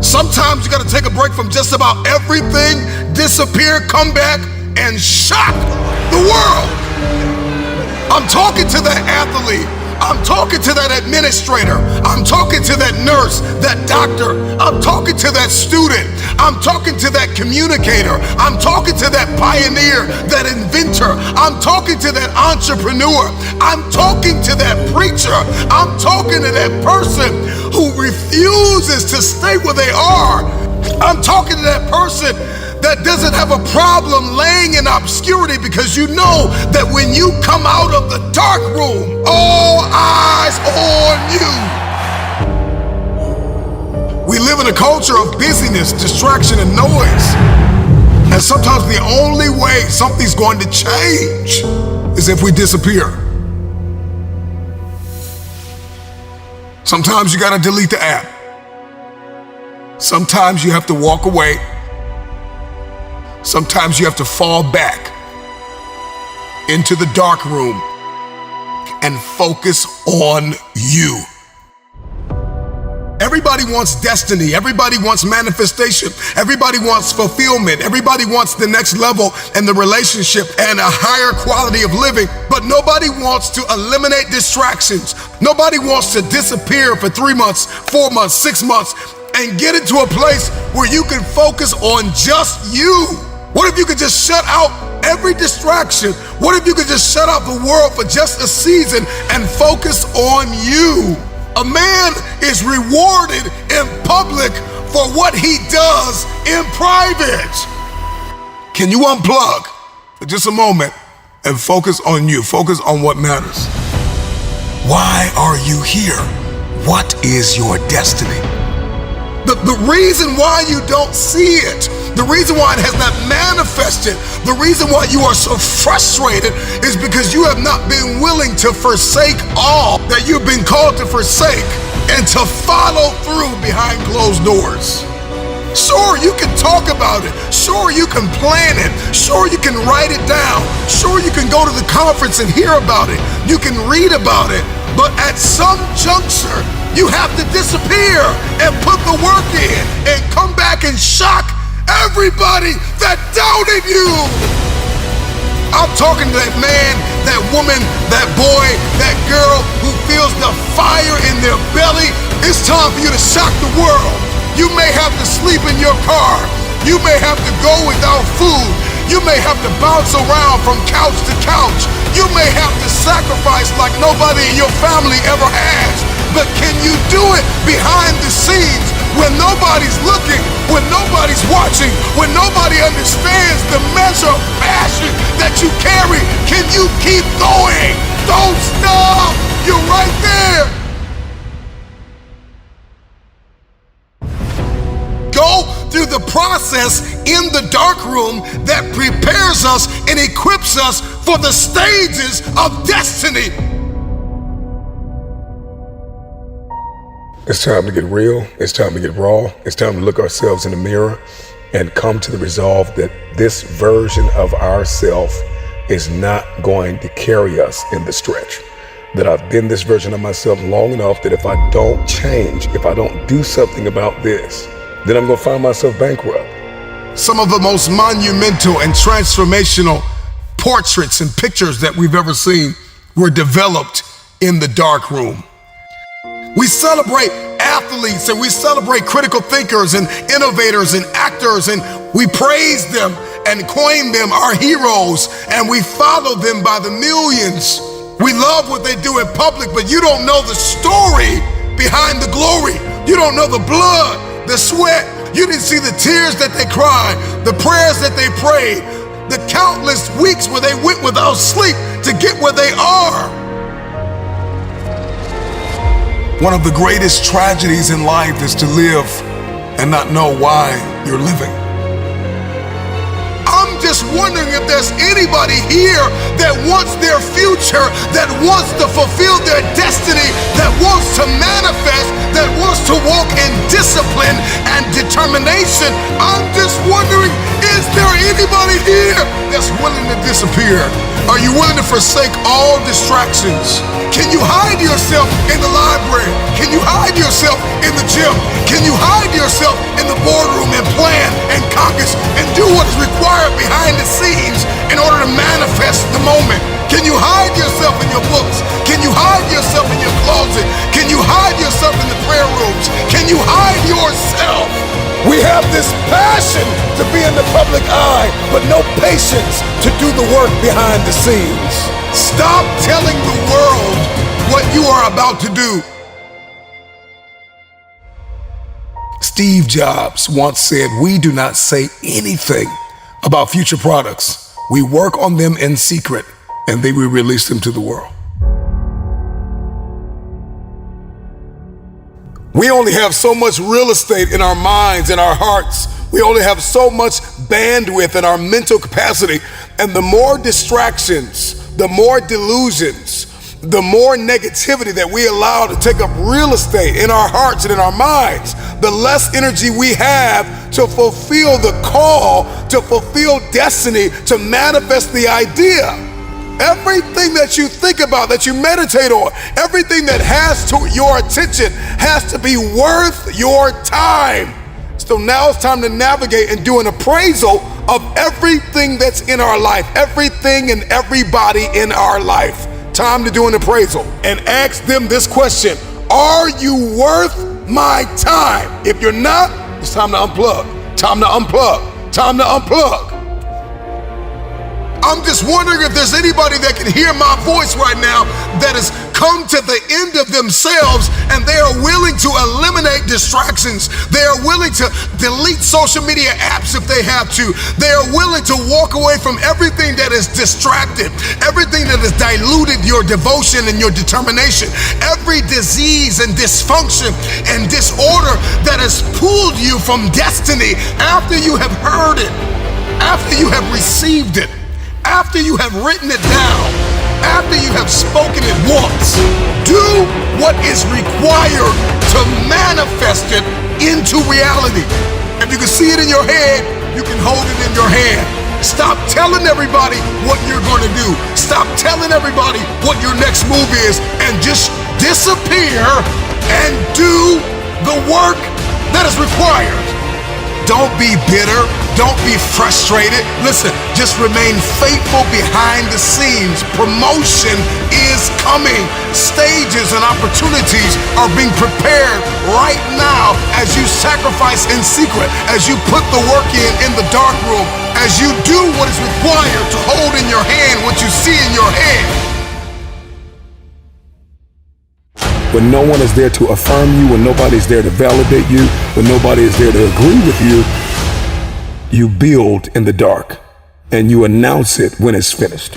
Sometimes you gotta take a break from just about everything, disappear, come back, and shock the world. I'm talking to that athlete. I'm talking to that administrator. I'm talking to that nurse, that doctor. I'm talking to that student. I'm talking to that communicator. I'm talking to that pioneer, that inventor. I'm talking to that entrepreneur. I'm talking to that preacher. I'm talking to that person who refuses to stay where they are. I'm talking to that person that doesn't have a problem laying in obscurity, because you know that when you come out of the dark room, all eyes on you. We live in a culture of busyness, distraction, and noise. And sometimes the only way something's going to change is if we disappear. Sometimes you gotta delete the app. Sometimes you have to walk away. Sometimes you have to fall back into the dark room and focus on you. Everybody wants destiny. Everybody wants manifestation. Everybody wants fulfillment. Everybody wants the next level in the relationship and a higher quality of living. But nobody wants to eliminate distractions. Nobody wants to disappear for 3 months, 4 months, 6 months, and get into a place where you can focus on just you. What if you could just shut out every distraction? What if you could just shut out the world for just a season and focus on you? A man is rewarded in public for what he does in private. Can you unplug for just a moment and focus on you? Focus on what matters. Why are you here? What is your destiny? The reason why you don't see it, the reason why it has not manifested, the reason why you are so frustrated is because you have not been willing to forsake all that you've been called to forsake and to follow through behind closed doors. Sure, you can talk about it. Sure, you can plan it. Sure, you can write it down. Sure, you can go to the conference and hear about it. You can read about it. But at some juncture, you have to disappear and put the work in and come back and shock everybody that doubted you. I'm talking to that man, that woman, that boy, that girl who feels the fire in their belly. It's time for you to shock the world. You may have to sleep in your car. You may have to go without food. You may have to bounce around from couch to couch. You may have to sacrifice like nobody in your family ever has. But can you do it behind the scenes when nobody's looking, when nobody's watching, when nobody understands the measure of passion that you carry? Can you keep going? Don't stop. You're right there. Go through the process in the dark room that prepares us and equips us for the stages of destiny. It's time to get real. It's time to get raw. It's time to look ourselves in the mirror and come to the resolve that this version of ourselves is not going to carry us in the stretch. That I've been this version of myself long enough that if I don't change, if I don't do something about this, then I'm gonna find myself bankrupt. Some of the most monumental and transformational portraits and pictures that we've ever seen were developed in the dark room. We celebrate athletes and we celebrate critical thinkers and innovators and actors, and we praise them and coin them our heroes, and we follow them by the millions. We love what they do in public, but you don't know the story behind the glory. You don't know the blood, the sweat. You didn't see the tears that they cried, the prayers that they prayed, the countless weeks where they went without sleep to get where they are. One of the greatest tragedies in life is to live and not know why you're living. I'm just wondering if there's anybody here that wants their future, that wants to fulfill their destiny, that wants to manifest, that wants to walk in discipline and determination. I'm just wondering, is there anybody here that's willing to disappear? Are you willing to forsake all distractions? Can you hide yourself in the library? Can you hide yourself in the gym? Can you hide yourself in the boardroom and plan and caucus and do what is required behind the scenes in order to manifest the moment? Can you hide yourself in your books? Can you hide yourself in your closet? Can you hide yourself in the prayer rooms? Can you hide yourself? We have this passion to be in the public eye, but no patience to do the work behind the scenes. Stop telling the world what you are about to do. Steve Jobs once said, "We do not say anything about future products. We work on them in secret, and then we release them to the world." We only have so much real estate in our minds and our hearts. We only have so much bandwidth in our mental capacity. And the more distractions, the more delusions, the more negativity that we allow to take up real estate in our hearts and in our minds, the less energy we have to fulfill the call, to fulfill destiny, to manifest the idea. Everything that you think about, that you meditate on, everything that has to your attention has to be worth your time. So now it's time to navigate and do an appraisal of everything that's in our life, everything and everybody in our life. Time to do an appraisal and ask them this question: are you worth my time? If you're not, it's time to unplug. Time to unplug. Time to unplug. I'm just wondering if there's anybody that can hear my voice right now that has come to the end of themselves and they are willing to eliminate distractions. They are willing to delete social media apps if they have to. They are willing to walk away from everything that is distracted, everything that has diluted your devotion and your determination, every disease and dysfunction and disorder that has pulled you from destiny after you have heard it, after you have received it, after you have written it down, after you have spoken it once. Do what is required to manifest it into reality. If you can see it in your head, you can hold it in your hand. Stop telling everybody what you're going to do. Stop telling everybody what your next move is, and just disappear and do the work that is required. Don't be bitter. Don't be frustrated. Listen, just remain faithful behind the scenes. Promotion is coming. Stages and opportunities are being prepared right now as you sacrifice in secret, as you put the work in the dark room, as you do what is required to hold in your hand what you see in your head. When no one is there to affirm you, when nobody's there to validate you, when nobody is there to agree with you, you build in the dark and you announce it when it's finished.